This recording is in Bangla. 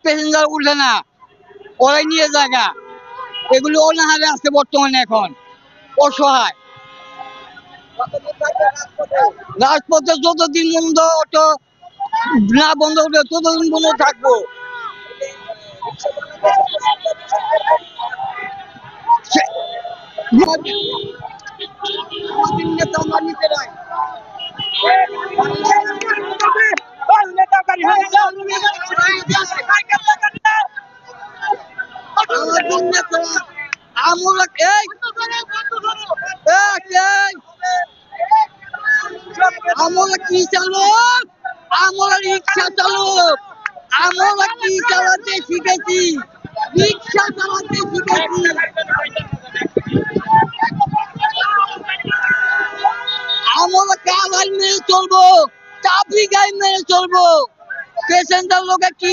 প্যাসেঞ্জার উঠে না, ওরাই নিয়ে জায়গা। এগুলো অনাহারে আছে বর্তমানে, এখন অসহায়। রাজপথে যতদিন বন্ধ অটো না বন্ধ হবে ততদিন বন্ধ থাকবো। আমাদের নেতা আমরা নিজেরাই। আমাদের নেতা আমরা আমরা কি চালক, আমরা রিক্সা চালক, আমরা কি চালাতে শিখেছি, রিক্সা চালাতে শিখেছি। আমরা কাজ মেনে চলবো, ট্রাফিক আইন মেনে চলবো। প্যাসেঞ্জার লোকে কি